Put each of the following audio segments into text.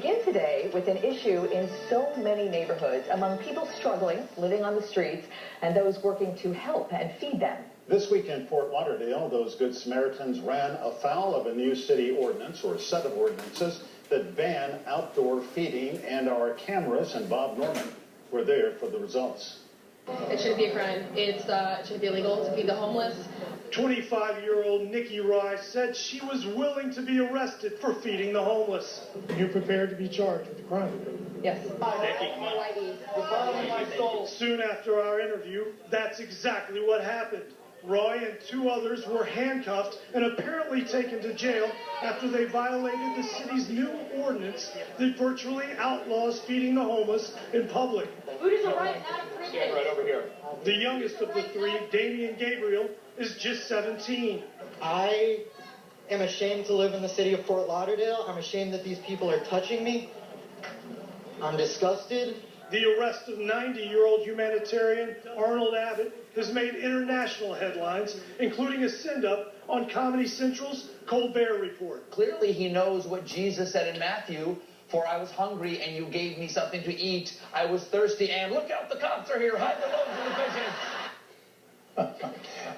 begin today with an issue in so many neighborhoods among people struggling, living on the streets, and those working to help and feed them. This week in Fort Lauderdale, those Good Samaritans ran afoul of a new city ordinance, or set of ordinances, that ban outdoor feeding, and our cameras and Bob Norman were there for the results. It shouldn't be a crime. It shouldn't be illegal to feed the homeless. 25-year-old Nikki Rice said she was willing to be arrested for feeding the homeless. Are you prepared to be charged with the crime? Yes. The bottom of my soul. Soon after our interview, that's exactly what happened. Roy and two others were handcuffed and apparently taken to jail after they violated the city's new ordinance that virtually outlaws feeding the homeless in public. Food is a right, not a privilege. Right over here. The youngest of the three, Damian Gabriel, is just 17. I am ashamed to live in the city of Fort Lauderdale. I'm ashamed that these people are touching me. I'm disgusted. The arrest of 90-year-old humanitarian Arnold Abbott has made international headlines, including a send-up on Comedy Central's Colbert Report. Clearly he knows what Jesus said in Matthew, "For I was hungry and you gave me something to eat. I was thirsty and look out, the cops are here. Hide the loaves and the fishes."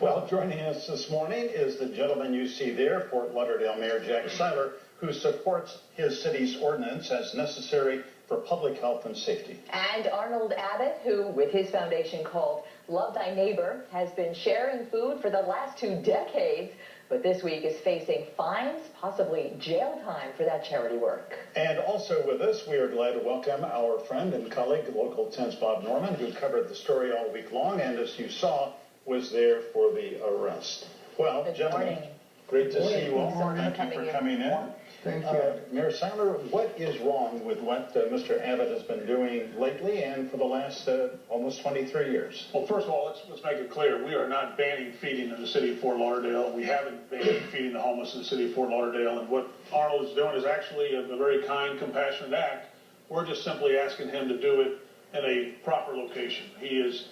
Well, joining us this morning is the gentleman you see there, Fort Lauderdale Mayor Jack Seiler, who supports his city's ordinance as necessary for public health and safety. And Arnold Abbott, who, with his foundation called Love Thy Neighbor, has been sharing food for the last 2 decades, but this week is facing fines, possibly jail time for that charity work. And also with us, we are glad to welcome our friend and colleague, Local 10's Bob Norman, who covered the story all week long and, as you saw, was there for the arrest. Well, Good gentlemen, morning. great to see you all. Thank Thank you for coming in. Thank you. Mayor Seiler, what is wrong with what Mr. Abbott has been doing lately and for the last almost 23 years? Well, first of all, let's make it clear. We are not banning feeding in the city of Fort Lauderdale. We haven't banned feeding the homeless in the city of Fort Lauderdale. And what Arnold is doing is actually a very kind, compassionate act. We're just simply asking him to do it in a proper location. He is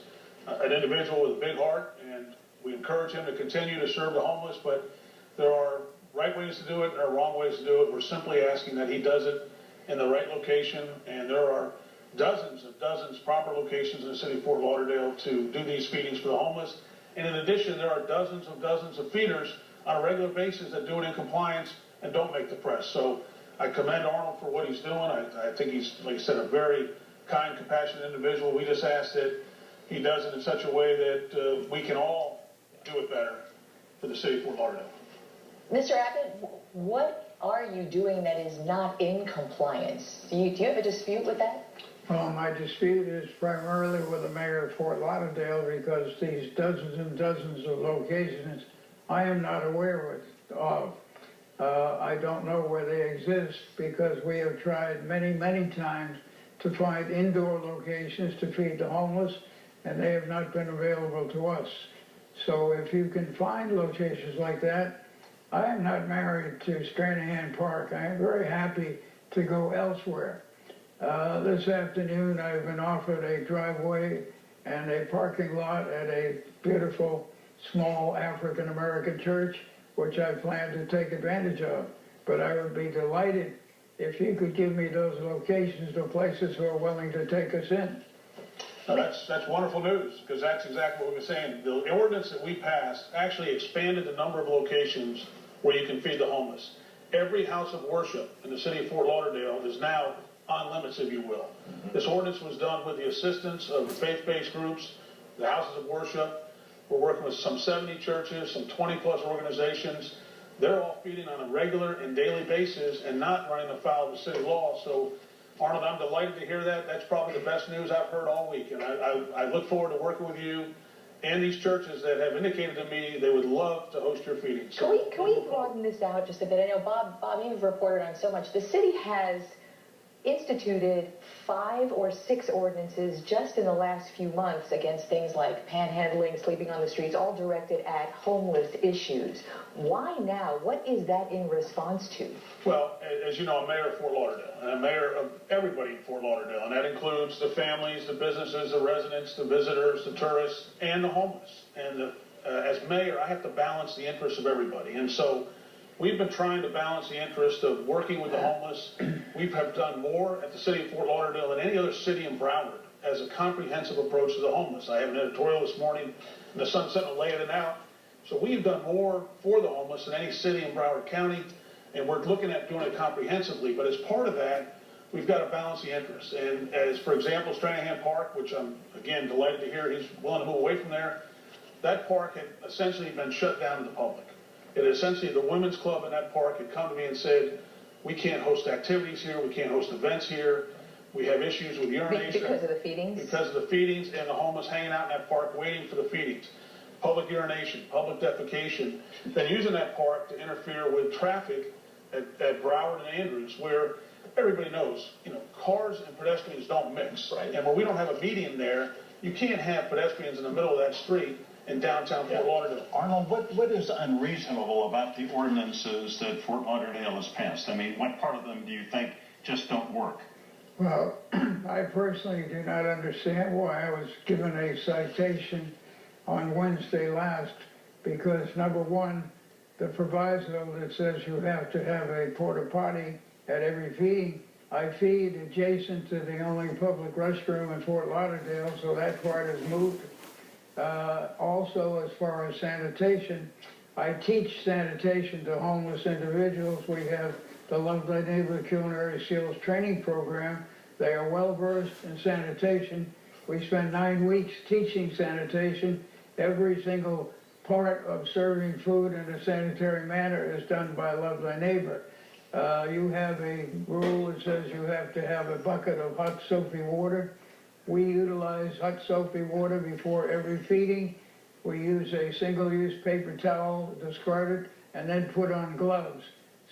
an individual with a big heart, and we encourage him to continue to serve the homeless, but there are right ways to do it and there are wrong ways to do it. We're simply asking that he does it in the right location, and there are dozens proper locations in the city of Fort Lauderdale to do these feedings for the homeless. And in addition, there are dozens of feeders on a regular basis that do it in compliance and don't make the press. So I commend Arnold for what he's doing. I think he's, like I said, a very kind, compassionate individual. We just ask that he does it in such a way that we can all do it better for the city of Fort Lauderdale. Mr. Abbott, what are you doing that is not in compliance? Do you have a dispute with that? Well, my dispute is primarily with the mayor of Fort Lauderdale, because these dozens and dozens of locations I am not aware of. I don't know where they exist, because we have tried many, many times to find indoor locations to feed the homeless, and they have not been available to us. So if you can find locations like that, I am not married to Stranahan Park. I am very happy to go elsewhere. This afternoon I've been offered a driveway and a parking lot at a beautiful small African American church, which I plan to take advantage of. But I would be delighted if you could give me those locations to places who are willing to take us in. Now that's wonderful news, because that's exactly what we were saying. The ordinance that we passed actually expanded the number of locations where you can feed the homeless. Every house of worship in the city of Fort Lauderdale is now on limits, if you will. This ordinance was done with the assistance of faith-based groups, the houses of worship. We're working with some 70 churches, some 20-plus organizations. They're all feeding on a regular and daily basis and not running afoul of the city law. So, Arnold, I'm delighted to hear that. That's probably the best news I've heard all week. And I look forward to working with you and these churches that have indicated to me they would love to host your feedings. Can we broaden this out just a bit? I know, Bob, you've reported on so much. The city has instituted 5 or 6 ordinances just in the last few months against things like panhandling, sleeping on the streets, all directed at homeless issues. Why now? What is that in response to? Well, as you know, I'm mayor of Fort Lauderdale, and I'm mayor of everybody in Fort Lauderdale, and that includes the families, the businesses, the residents, the visitors, the tourists, and the homeless. And as mayor, I have to balance the interests of everybody. And so we've been trying to balance the interest of working with the homeless. We have done more at the city of Fort Lauderdale than any other city in Broward as a comprehensive approach to the homeless. I have an editorial this morning in the Sun Sentinel laying it out. So we've done more for the homeless than any city in Broward County, and we're looking at doing it comprehensively. But as part of that, we've got to balance the interests. And as, for example, Stranahan Park, which I'm, again, delighted to hear he's willing to move away from there, that park had essentially been shut down to the public. It essentially, the women's club in that park had come to me and said, we can't host activities here, we can't host events here, we have issues with urination. Because of the feedings? Because of the feedings and the homeless hanging out in that park waiting for the feedings. Public urination, public defecation, then using that park to interfere with traffic at Broward and Andrews, where everybody knows, cars and pedestrians don't mix. Right. And where we don't have a median there, you can't have pedestrians in the middle of that street in downtown Fort Lauderdale. Arnold, what is unreasonable about the ordinances that Fort Lauderdale has passed? I mean, what part of them do you think just don't work? Well, I personally do not understand why I was given a citation on Wednesday last, because number one, the proviso that says you have to have a porta potty at every feeding. I feed adjacent to the only public restroom in Fort Lauderdale, so that part is moved. Also, as far as sanitation, I teach sanitation to homeless individuals. We have the Love Thy Neighbor Culinary Skills Training Program. They are well versed in sanitation. We spend 9 weeks teaching sanitation. Every single part of serving food in a sanitary manner is done by Love Thy Neighbor. You have a rule that says you have to have a bucket of hot soapy water. We utilize hot soapy water before every feeding. We use a single-use paper towel, discard it, and then put on gloves.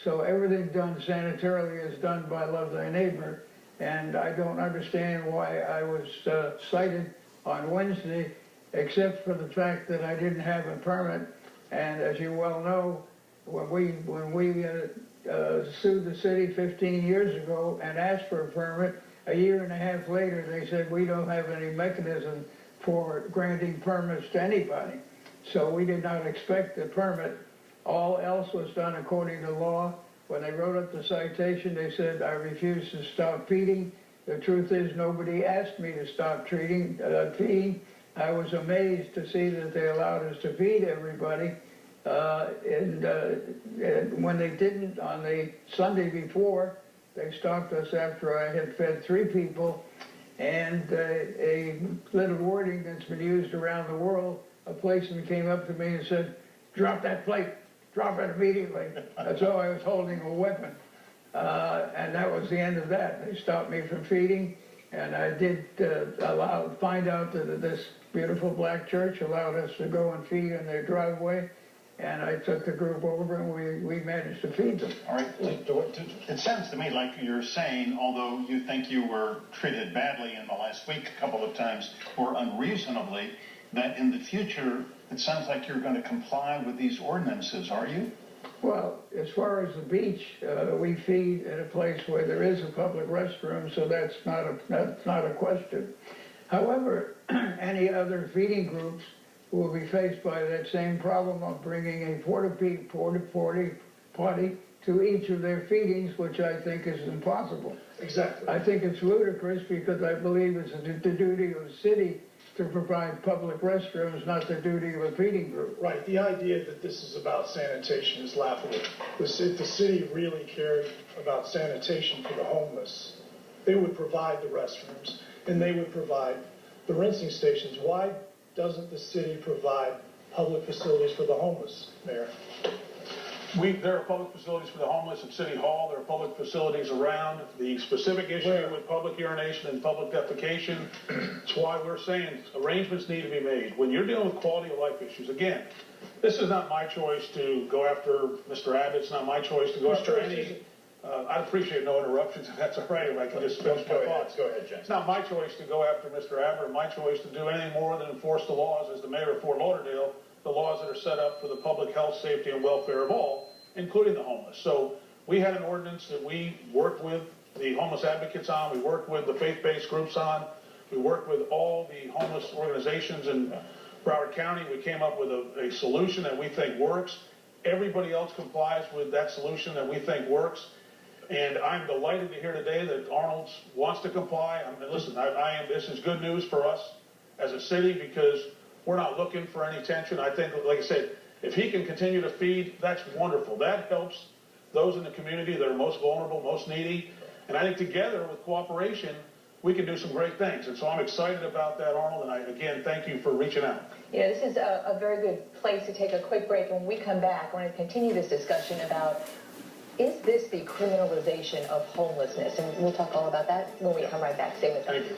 So everything done sanitarily is done by Love Thy Neighbor. And I don't understand why I was cited on Wednesday, except for the fact that I didn't have a permit. And as you well know, when we sued the city 15 years ago and asked for a permit, a year and a half later they said we don't have any mechanism for granting permits to anybody. So we did not expect the permit. All else was done according to law. When they wrote up the citation, they said I refused to stop feeding. The truth is nobody asked me to stop feeding. I was amazed to see that they allowed us to feed everybody. And when they didn't on the Sunday before, they stopped us after I had fed 3 people. And a little wording that's been used around the world, a policeman came up to me and said, drop that plate, drop it immediately. That's all I was holding a weapon. And that was the end of that. They stopped me from feeding, and I did find out that this beautiful black church allowed us to go and feed in their driveway. And I took the group over, and we managed to feed them. All right. It sounds to me like you're saying, although you think you were treated badly in the last week a couple of times, or unreasonably, that in the future, it sounds like you're going to comply with these ordinances, are you? Well, as far as the beach, we feed at a place where there is a public restroom, so that's not a question. However, any other feeding groups will be faced by that same problem of bringing a porta potty to each of their feedings, which I think is impossible. Exactly. I think it's ludicrous because I believe it's the duty of the city to provide public restrooms, not the duty of a feeding group. Right. The idea that this is about sanitation is laughable. If the city really cared about sanitation for the homeless, they would provide the restrooms and they would provide the rinsing stations. Why doesn't the city provide public facilities for the homeless, Mayor? There are public facilities for the homeless at City Hall. There are public facilities around. The specific issue with public urination and public defecation, it's why we're saying arrangements need to be made. When you're dealing with quality of life issues, again, this is not my choice to go after Mr. Abbott. It's not my choice to go after any. I'd appreciate no interruptions if that's all right, if I can just finish my thoughts. Go ahead, Jen. It's not my choice to go after Mr. Abbott, or my choice to do anything more than enforce the laws as the mayor of Fort Lauderdale, the laws that are set up for the public health, safety, and welfare of all, including the homeless. So we had an ordinance that we worked with the homeless advocates on, we worked with the faith-based groups on, we worked with all the homeless organizations in Broward County. We came up with a solution that we think works. everybody else complies with that solution that we think works. And I'm delighted to hear today that Arnold's wants to comply. I mean, listen, this is good news for us as a city because we're not looking for any tension. I think, like I said, if he can continue to feed, that's wonderful. That helps those in the community that are most vulnerable, most needy. And I think together with cooperation, we can do some great things. And so I'm excited about that, Arnold. And again, thank you for reaching out. You know, this is a very good place to take a quick break. And when we come back, we're going to continue this discussion about, is this the criminalization of homelessness? And we'll talk all about that when we come right back. Stay with us. Thank you.